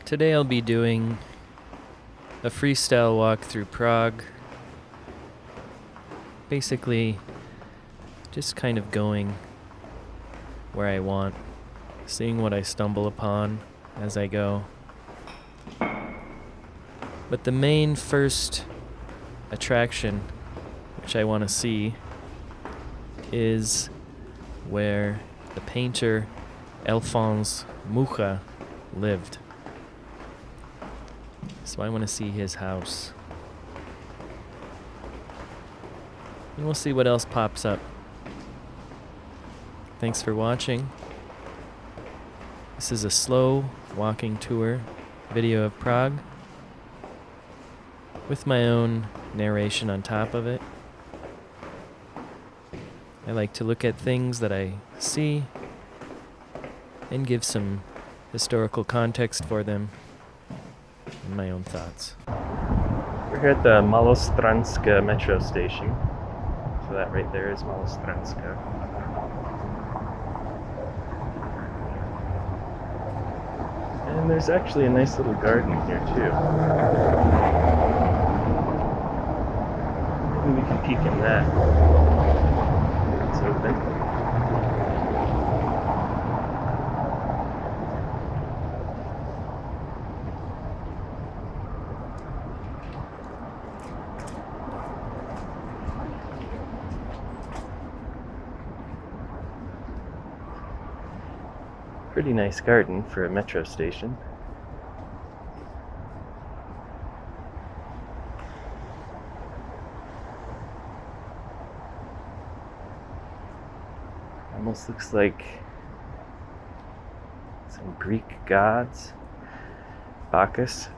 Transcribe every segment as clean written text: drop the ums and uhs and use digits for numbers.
Today I'll be doing a freestyle walk through Prague. Basically, just kind of going where I want, seeing what I stumble upon as I go. But the main first attraction, which I want to see, is where the painter Alphonse Mucha lived. So I want to see his house. And we'll see what else pops up. Thanks for watching. This is a slow walking tour video of Prague with my own narration on top of it. I like to look at things that I see and give some historical context for them and my own thoughts. We're here at the Malostranska metro station. So that right there is Malostranska. And there's actually a nice little garden here too. Maybe we can peek in that. It's open. Pretty nice garden for a metro station. Almost looks like some Greek gods. Bacchus.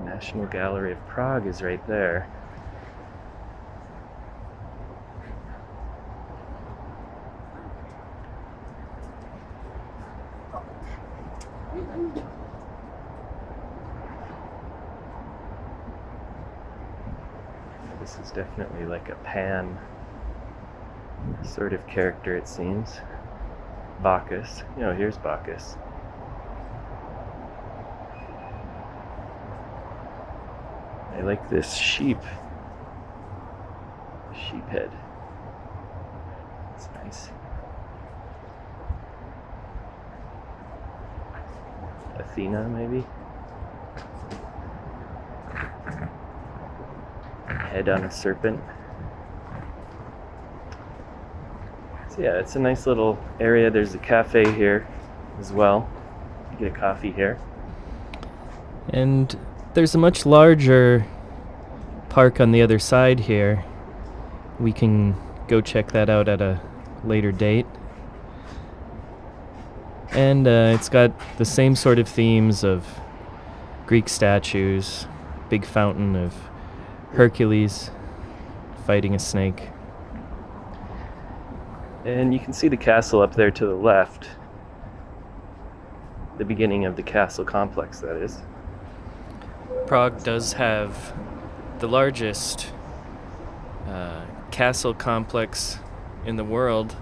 National Gallery of Prague is right there. This is definitely like a Pan sort of character, it seems. Bacchus. You know, here's Bacchus. I like this sheep head. It's nice. Athena, maybe? Head on a serpent. So yeah, it's a nice little area. There's a cafe here as well. You get a coffee here. And there's a much larger park on the other side here. We can go check that out at a later date. And it's got the same sort of themes of Greek statues, big fountain of Hercules fighting a snake. And you can see the castle up there to the left. The beginning of the castle complex, that is. Prague does have the largest castle complex in the world,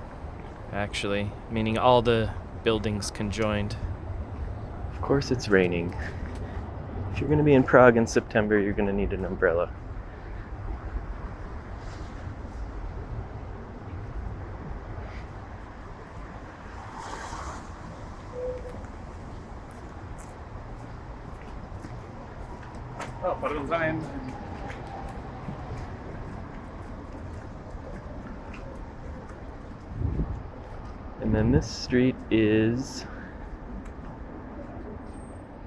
actually, meaning all the buildings conjoined. Of course it's raining. If you're going to be in Prague in September, you're going to need an umbrella. And then this street is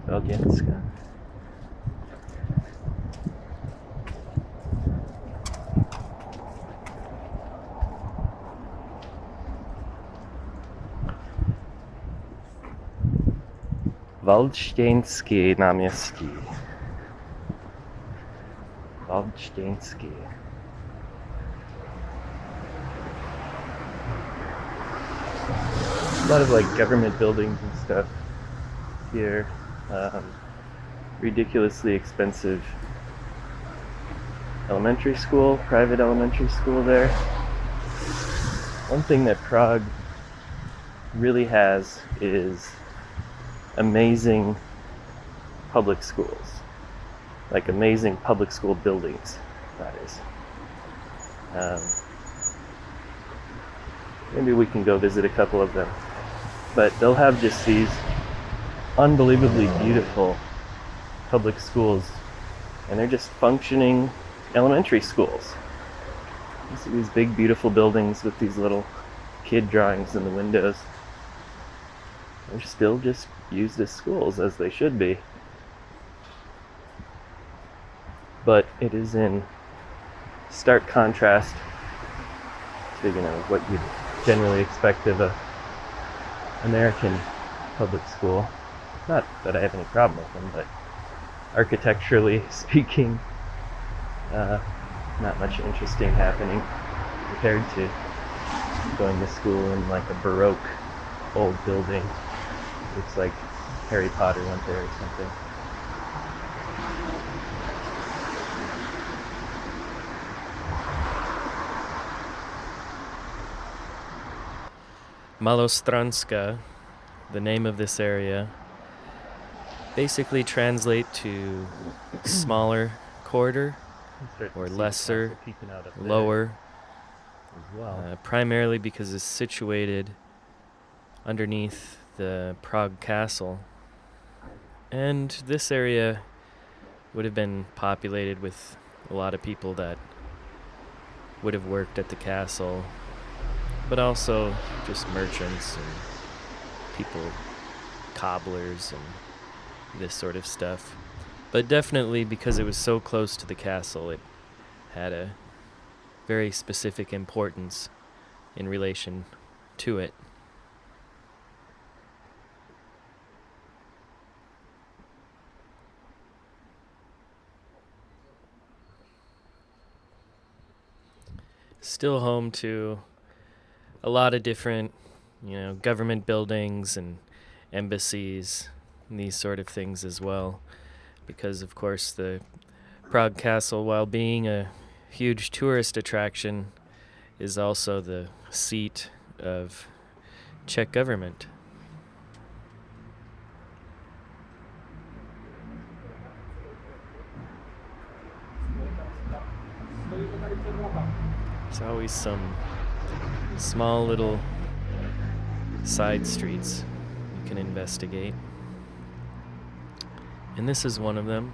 Valjenska. Valštěnské náměstí. Valštěnské. lot of like government buildings and stuff here. Ridiculously expensive elementary school, private elementary school there. One thing that Prague really has is amazing public schools, like amazing public school buildings, that is. Maybe we can go visit a couple of them. But they'll have just these unbelievably beautiful public schools, and they're just functioning elementary schools. You see these big beautiful buildings with these little kid drawings in the windows. They're still just used as schools, as they should be. But it is in stark contrast to, what you'd generally expect of a American public school. Not that I have any problem with them, but architecturally speaking, not much interesting happening compared to going to school in like a Baroque old building. Looks like Harry Potter went there or something. Malostranska, the name of this area, basically translate to smaller quarter or lesser, lower, as well. Primarily because it's situated underneath the Prague Castle. And this area would have been populated with a lot of people that would have worked at the castle, but also just merchants and people, cobblers and this sort of stuff. But definitely because it was so close to the castle, it had a very specific importance in relation to it. Still home to a lot of different, government buildings and embassies and these sort of things as well. Because, of course, the Prague Castle, while being a huge tourist attraction, is also the seat of Czech government. There's always some small little side streets you can investigate. And this is one of them.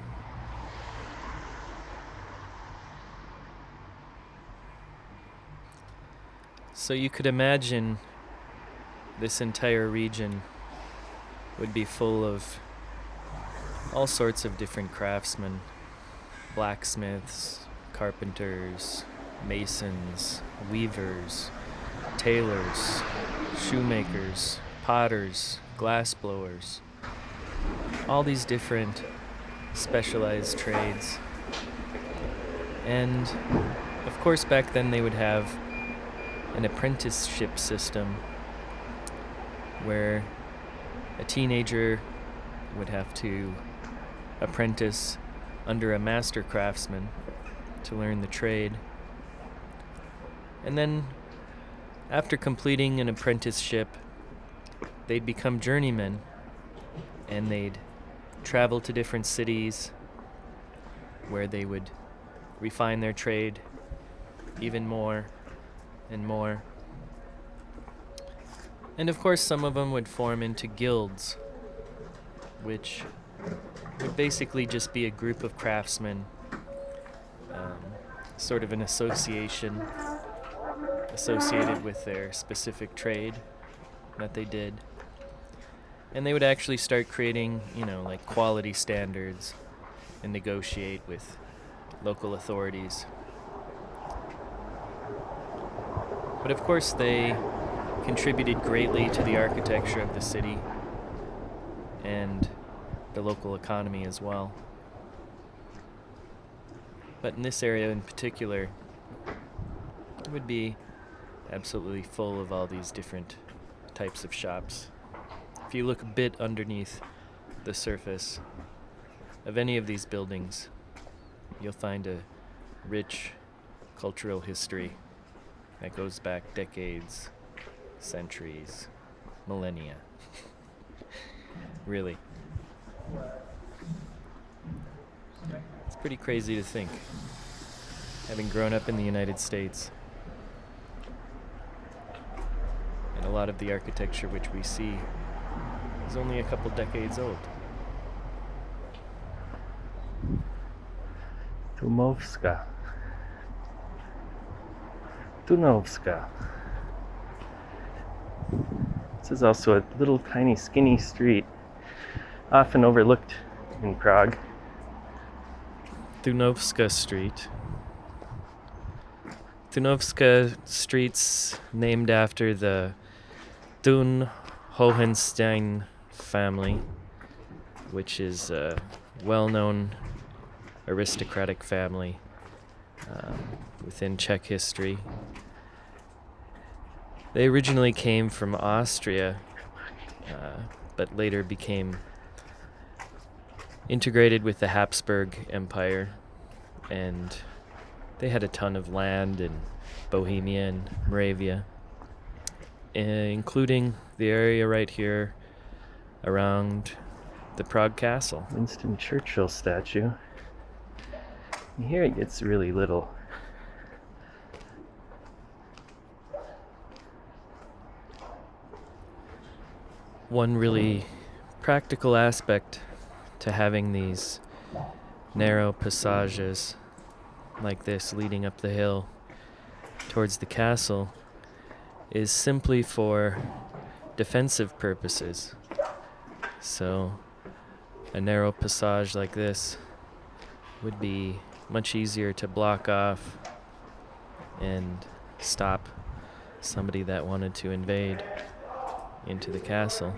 So you could imagine this entire region would be full of all sorts of different craftsmen, blacksmiths, carpenters, masons, weavers, tailors, shoemakers, potters, glassblowers, all these different specialized trades. And of course back then they would have an apprenticeship system where a teenager would have to apprentice under a master craftsman to learn the trade. And then after completing an apprenticeship, they'd become journeymen, and they'd travel to different cities where they would refine their trade even more and more. And of course, some of them would form into guilds, which would basically just be a group of craftsmen, sort of an association associated with their specific trade that they did. And they would actually start creating, like quality standards and negotiate with local authorities. But of course they contributed greatly to the architecture of the city and the local economy as well. But in this area in particular, it would be absolutely full of all these different types of shops. If you look a bit underneath the surface of any of these buildings, you'll find a rich cultural history that goes back decades, centuries, millennia. Really. It's pretty crazy to think, having grown up in the United States, and a lot of the architecture which we see is only a couple decades old. Tunovska. This is also a little tiny skinny street, often overlooked in Prague. Tunovska Street. Tunovska Street's named after the Thun Hohenstein family, which is a well-known aristocratic family within Czech history. They originally came from Austria, but later became integrated with the Habsburg Empire, and they had a ton of land in Bohemia and Moravia, including the area right here around the Prague Castle. Winston Churchill statue. And here it gets really little. One really practical aspect to having these narrow passages like this leading up the hill towards the castle is simply for defensive purposes. So a narrow passage like this would be much easier to block off and stop somebody that wanted to invade into the castle.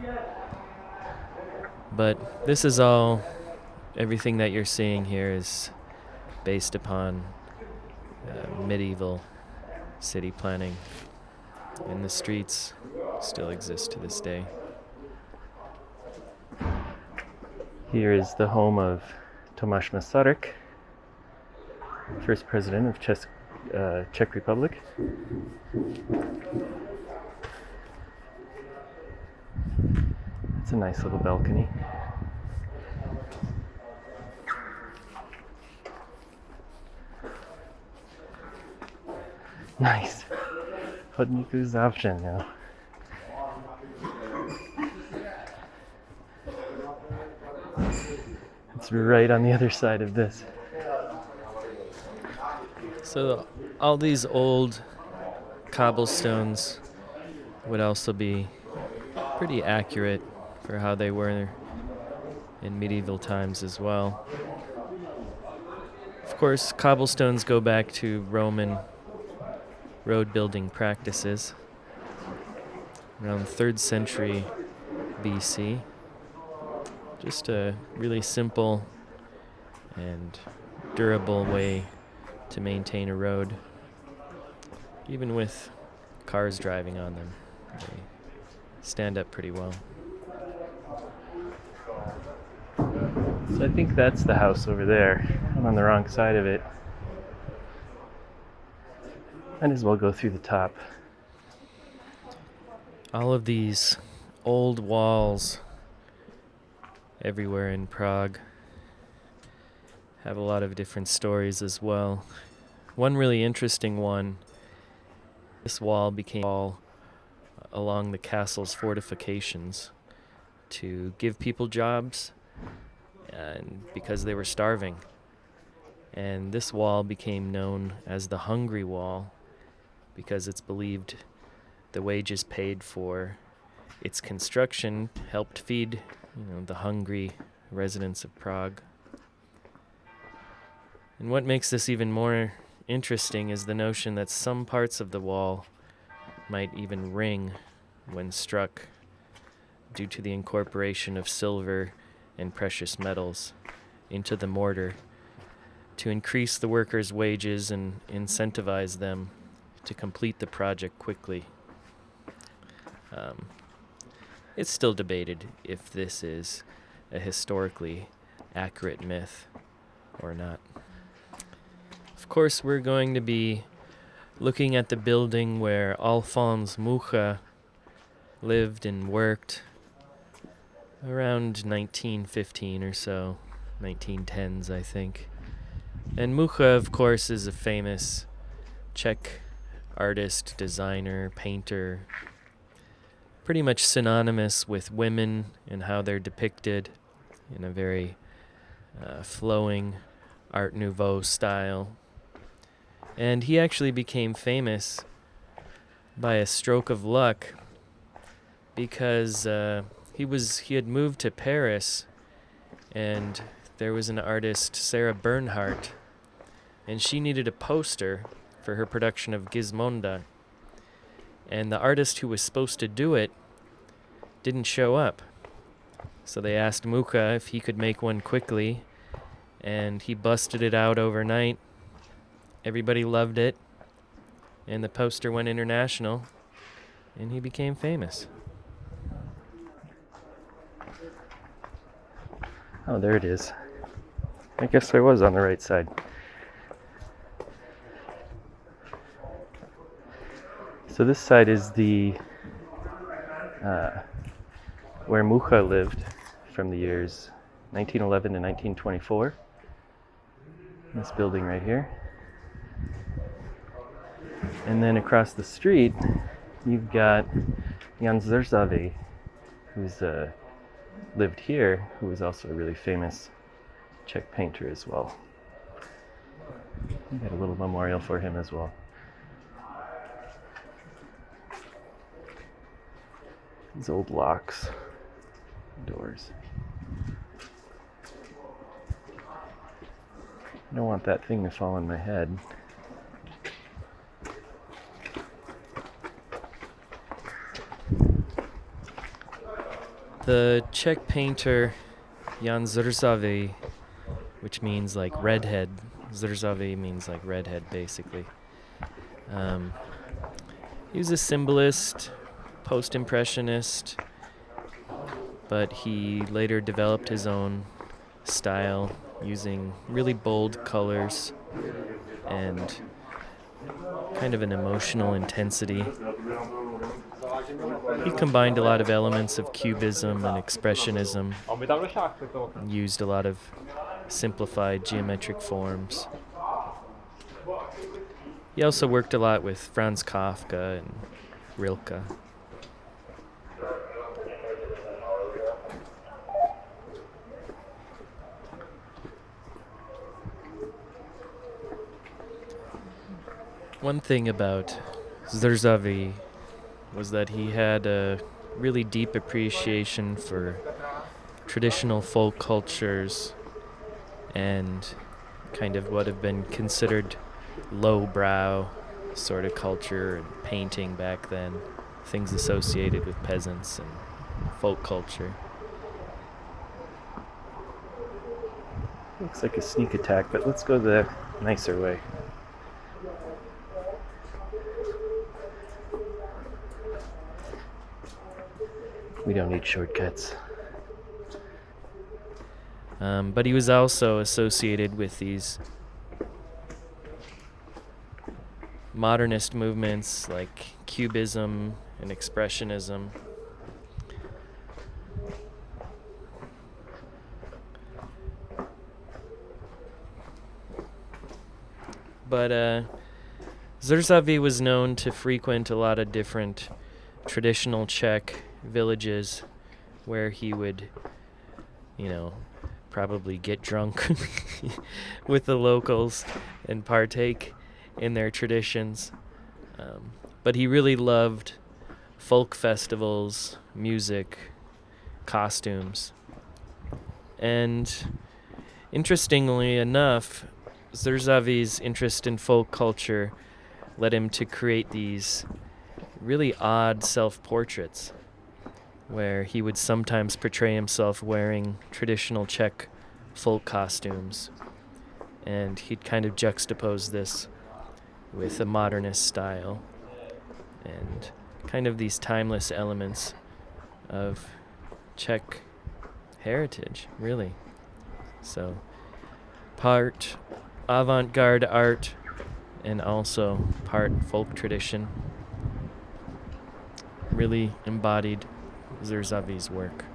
But this is all, everything that you're seeing here is based upon medieval city planning, and the streets still exist to this day. Here is the home of Tomáš Masaryk, first president of Czech Republic. It's a nice little balcony. Nice. Chodníku zavřen, jo. It's right on the other side of this. So all these old cobblestones would also be pretty accurate for how they were in medieval times as well. Of course, cobblestones go back to Roman road building practices around 3rd century BC. Just a really simple and durable way to maintain a road, even with cars driving on them. They stand up pretty well. So I think that's the house over there. I'm on the wrong side of it. Might as well go through the top. All of these old walls everywhere in Prague have a lot of different stories as well. One really interesting one, this wall became all along the castle's fortifications to give people jobs, and because they were starving. And this wall became known as the Hungry Wall because it's believed the wages paid for its construction helped feed, the hungry residents of Prague. And what makes this even more interesting is the notion that some parts of the wall might even ring when struck due to the incorporation of silver and precious metals into the mortar to increase the workers' wages and incentivize them to complete the project quickly. it's still debated if this is a historically accurate myth or not. Of course, we're going to be looking at the building where Alphonse Mucha lived and worked around 1915 or so, 1910s, I think. And Mucha, of course, is a famous Czech artist, designer, painter, pretty much synonymous with women and how they're depicted in a very flowing Art Nouveau style. And he actually became famous by a stroke of luck because he had moved to Paris, and there was an artist, Sarah Bernhardt, and she needed a poster for her production of Gismonda. And the artist who was supposed to do it didn't show up. So they asked Mucha if he could make one quickly, and he busted it out overnight. Everybody loved it, and the poster went international, and he became famous. Oh, there it is. I guess I was on the right side. So this side is the where Mucha lived from the years 1911 to 1924. This building right here. And then across the street, you've got Jan Zrzavi, who's lived here, who was also a really famous Czech painter as well. We got a little memorial for him as well. These old locks, doors. I don't want that thing to fall on my head. The Czech painter Jan Zrzavi, which means like redhead. Zrzavi means like redhead, basically. He was a symbolist, post-impressionist, but he later developed his own style using really bold colors and kind of an emotional intensity. He combined a lot of elements of cubism and expressionism, and used a lot of simplified geometric forms. He also worked a lot with Franz Kafka and Rilke. One thing about Zrzavi was that he had a really deep appreciation for traditional folk cultures and kind of what have been considered lowbrow sort of culture and painting back then, things associated with peasants and folk culture. Looks like a sneak attack, but let's go the nicer way. We don't need shortcuts. But he was also associated with these modernist movements like Cubism and Expressionism. But Zrzavi was known to frequent a lot of different traditional Czech villages where he would, probably get drunk with the locals and partake in their traditions. But he really loved folk festivals, music, costumes. And interestingly enough, Zrzavi's interest in folk culture led him to create these really odd self-portraits where he would sometimes portray himself wearing traditional Czech folk costumes, and he'd kind of juxtapose this with a modernist style and kind of these timeless elements of Czech heritage, really. So, part avant-garde art and also part folk tradition really embodied Zrzavy's work.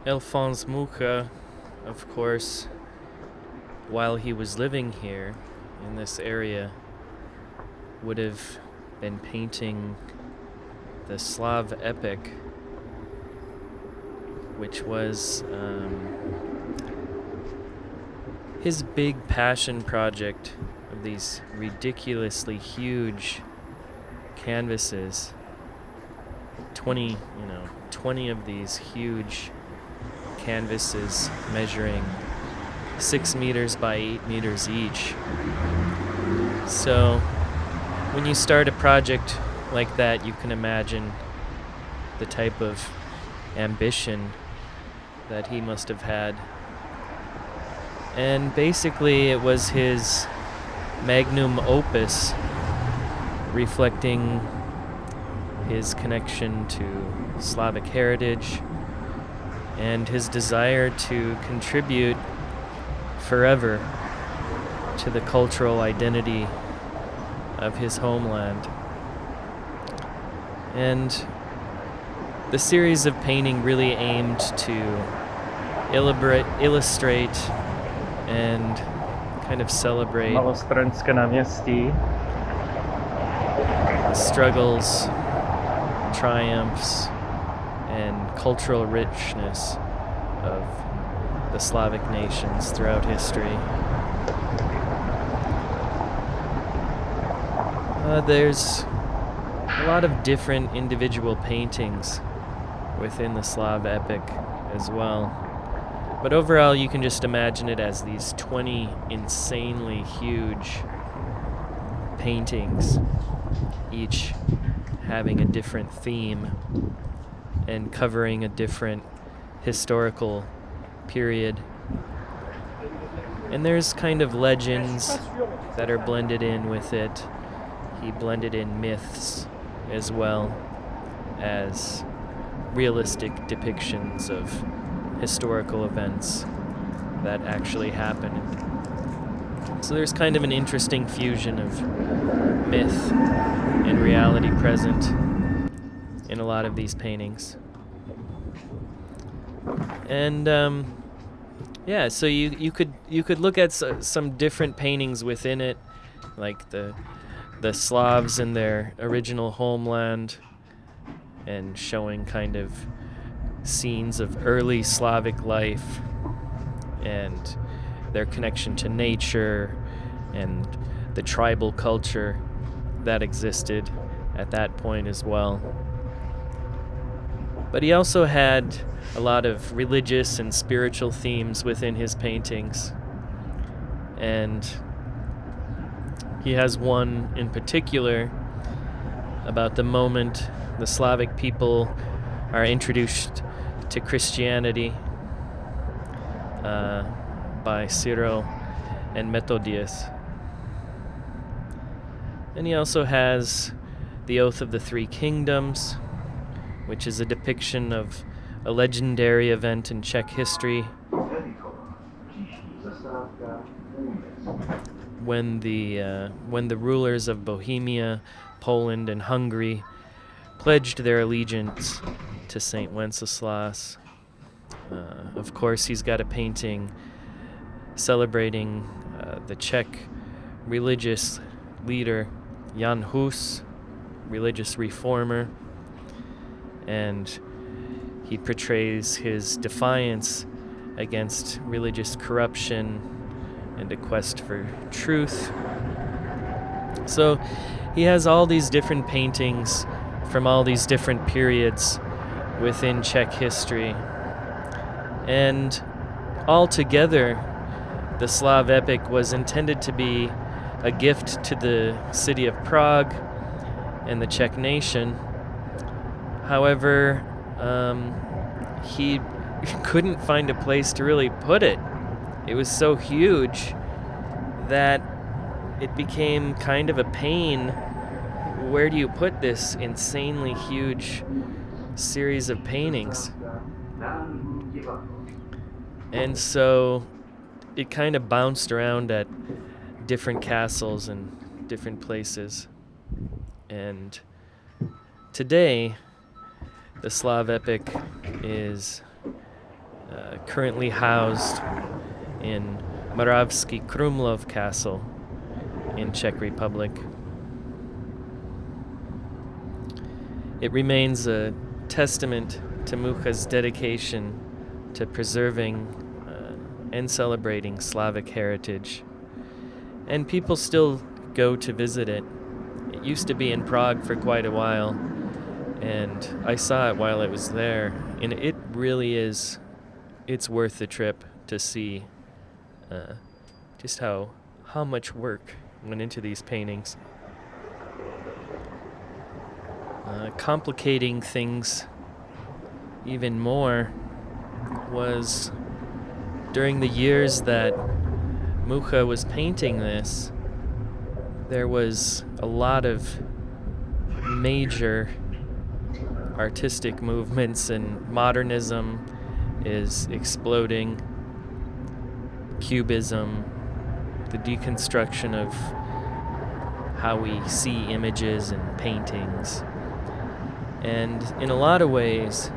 Alphonse Mucha, of course, while he was living here in this area, would have been painting the Slav epic, which was his big passion project of these ridiculously huge canvases. 20 of these huge canvases measuring 6 meters by 8 meters each. So when you start a project like that, you can imagine the type of ambition that he must have had. And basically it was his magnum opus, reflecting his connection to Slavic heritage and his desire to contribute forever to the cultural identity of his homeland. And the series of painting really aimed to illustrate and kind of celebrate the struggles, triumphs, and cultural richness of the Slavic nations throughout history. There's a lot of different individual paintings within the Slav epic as well. But overall, you can just imagine it as these 20 insanely huge paintings, each having a different theme and covering a different historical period. And there's kind of legends that are blended in with it. He blended in myths as well as realistic depictions of historical events that actually happened. So there's kind of an interesting fusion of myth and reality present in a lot of these paintings. And so you could look at some different paintings within it, like the Slavs in their original homeland, and showing kind of scenes of early Slavic life and their connection to nature and the tribal culture that existed at that point as well. But he also had a lot of religious and spiritual themes within his paintings. And he has one in particular about the moment the Slavic people are introduced to Christianity by Cyril and Methodius. And he also has the Oath of the Three Kingdoms, which is a depiction of a legendary event in Czech history when the rulers of Bohemia, Poland, and Hungary pledged their allegiance to Saint Wenceslas. Of course, he's got a painting celebrating the Czech religious leader Jan Hus, religious reformer, and he portrays his defiance against religious corruption and a quest for truth. So he has all these different paintings from all these different periods within Czech history. And altogether, the Slav epic was intended to be a gift to the city of Prague and the Czech nation. However, he couldn't find a place to really put it. It was so huge that it became kind of a pain. Where do you put this insanely huge series of paintings? And so it kind of bounced around at different castles and different places. And today, the Slav epic is currently housed in Moravsky Krumlov Castle in Czech Republic. It remains a testament to Mucha's dedication to preserving and celebrating Slavic heritage. And people still go to visit it. It used to be in Prague for quite a while, and I saw it while I was there, and it really is, it's worth the trip to see just how much work went into these paintings. Complicating things even more was during the years that Mucha was painting this, there was a lot of major artistic movements, and modernism is exploding. Cubism, the deconstruction of how we see images and paintings. And in a lot of ways,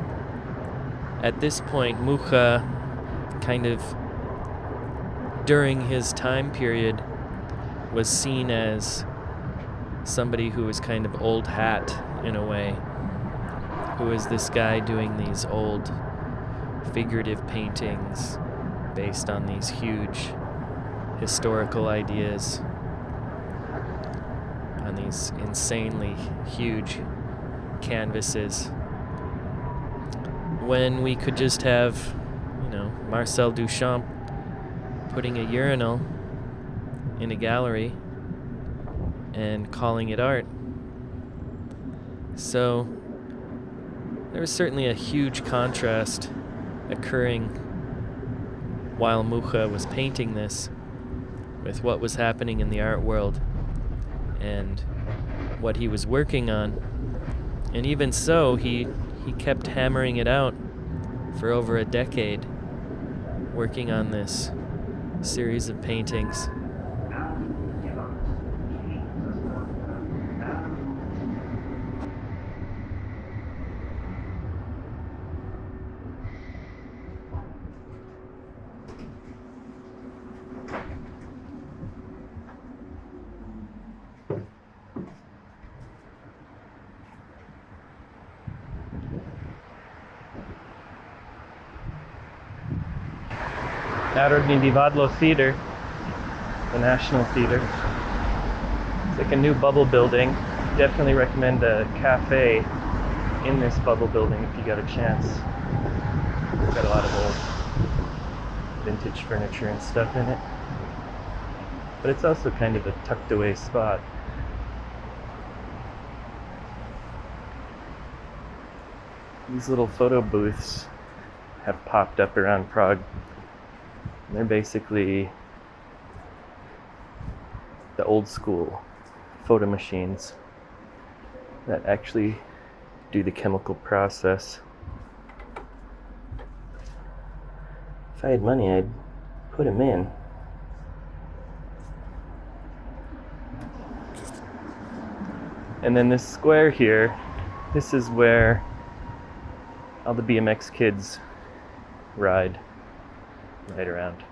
at this point, Mucha kind of, during his time period, was seen as somebody who was kind of old hat in a way, who was this guy doing these old figurative paintings based on these huge historical ideas, on these insanely huge canvases, when we could just have, Marcel Duchamp putting a urinal in a gallery and calling it art. So there was certainly a huge contrast occurring while Mucha was painting this with what was happening in the art world and what he was working on. And even so, he kept hammering it out for over a decade, working on this series of paintings. Národní divadlo Theater, the National Theater. It's like a new bubble building. Definitely recommend a cafe in this bubble building if you got a chance. It's got a lot of old vintage furniture and stuff in it. But it's also kind of a tucked away spot. These little photo booths have popped up around Prague. They're basically the old school photo machines that actually do the chemical process. If I had money, I'd put them in. And then this square here, this is where all the BMX kids ride around.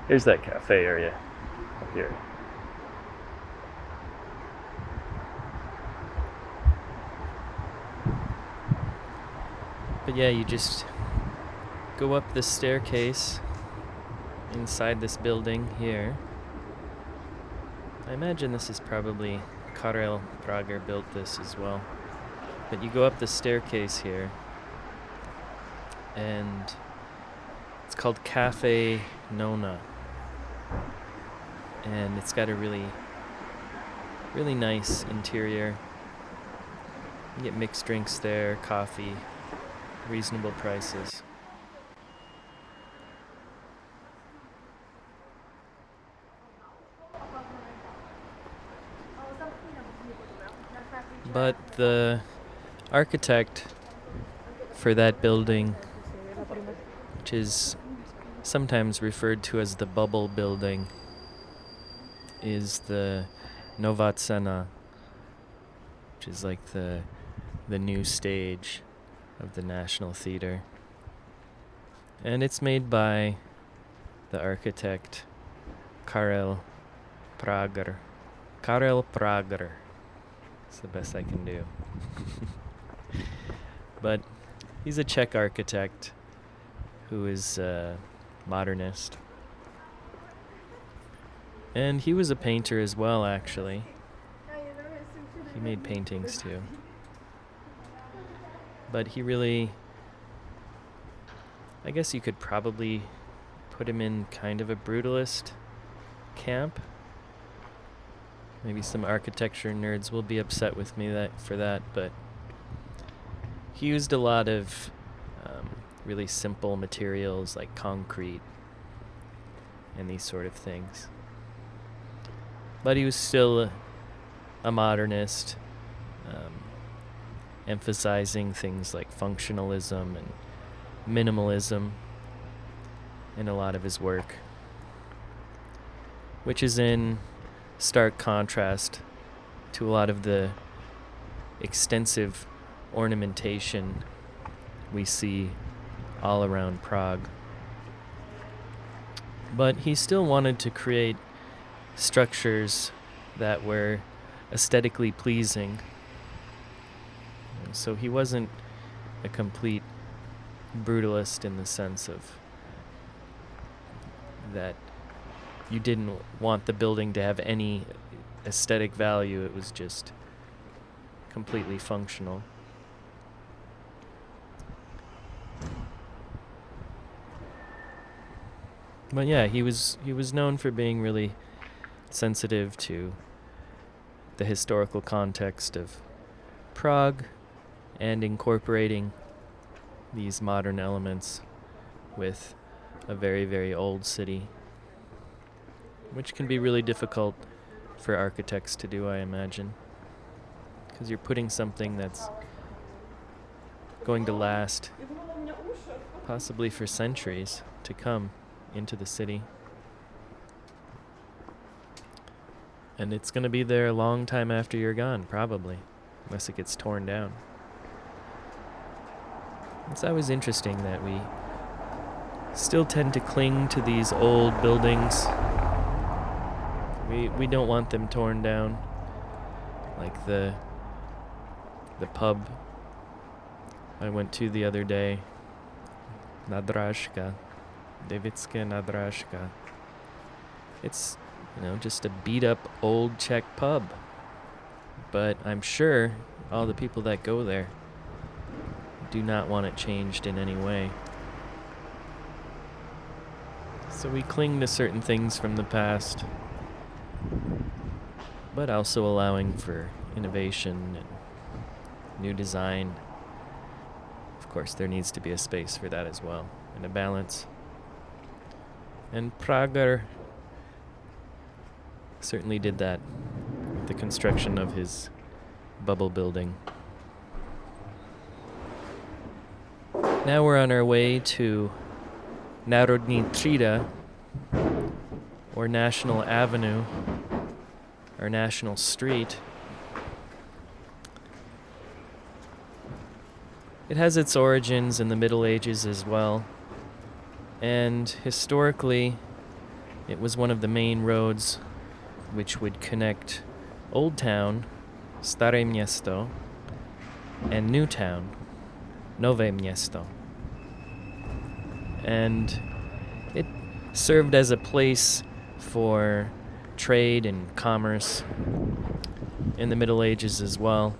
Here's that cafe area up here. But yeah, you just go up this staircase inside this building here. I imagine this is probably Karel Prager built this as well. But you go up the staircase here, and it's called Cafe Nona. And it's got a really, really nice interior. You get mixed drinks there, coffee, reasonable prices. But the architect for that building, which is sometimes referred to as the bubble building, is the Novatsena, which is like the new stage of the National Theater. And it's made by the architect Karel Prager. Karel Prager. It's the best I can do. But he's a Czech architect who is a modernist. And he was a painter as well, actually. He made paintings too. But he really, I guess you could probably put him in kind of a brutalist camp. Maybe some architecture nerds will be upset with me for that, but he used a lot of really simple materials like concrete and these sort of things. But he was still a modernist, emphasizing things like functionalism and minimalism in a lot of his work, which is in stark contrast to a lot of the extensive ornamentation we see all around Prague. But he still wanted to create structures that were aesthetically pleasing. So he wasn't a complete brutalist in the sense of that you didn't want the building to have any aesthetic value. It was just completely functional. But yeah, he was known for being really sensitive to the historical context of Prague and incorporating these modern elements with a very, very old city, which can be really difficult for architects to do, I imagine, because you're putting something that's going to last possibly for centuries to come into the city. And it's going to be there a long time after you're gone, probably, unless it gets torn down. It's always interesting that we still tend to cling to these old buildings. We don't want them torn down, like the pub I went to the other day, Nadražka, Devitske Nadražka. It's, just a beat-up old Czech pub. But I'm sure all the people that go there do not want it changed in any way. So we cling to certain things from the past, but also allowing for innovation and new design. Of course, there needs to be a space for that as well, and a balance. And Prager certainly did that with the construction of his bubble building. Now we're on our way to Národní třída, or National Avenue, or National Street. It has its origins in the Middle Ages as well, and historically it was one of the main roads which would connect Old Town, Staré Město, and New Town, Nové Město. And it served as a place for trade and commerce in the Middle Ages as well,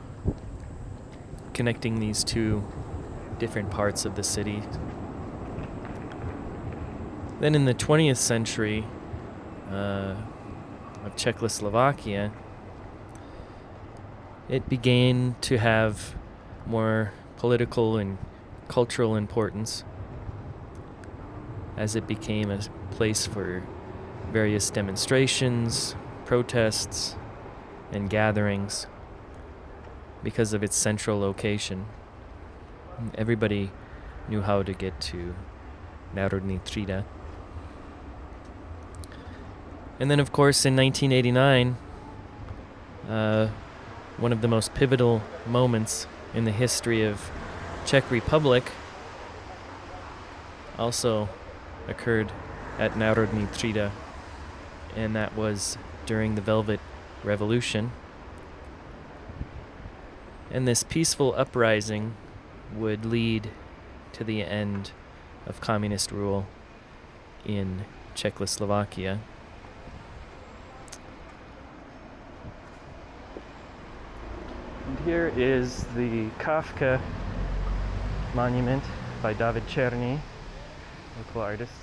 connecting these two different parts of the city. Then in the 20th century of Czechoslovakia, it began to have more political and cultural importance as it became a place for various demonstrations, protests, and gatherings. because of its central location. Everybody knew how to get to Národní třída. And then, of course, in 1989, one of the most pivotal moments in the history of Czech Republic also occurred at Národní třída, and that was during the Velvet Revolution. And this peaceful uprising would lead to the end of communist rule in Czechoslovakia. And here is the Kafka monument by David Černý, local artist.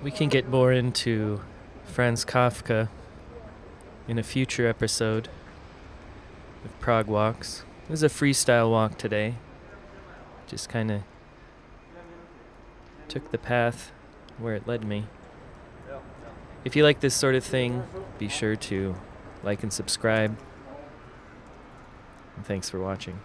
We can get more into Franz Kafka in a future episode of Prague Walks. It was a freestyle walk today. Just kind of took the path where it led me. If you like this sort of thing, be sure to like and subscribe. And thanks for watching.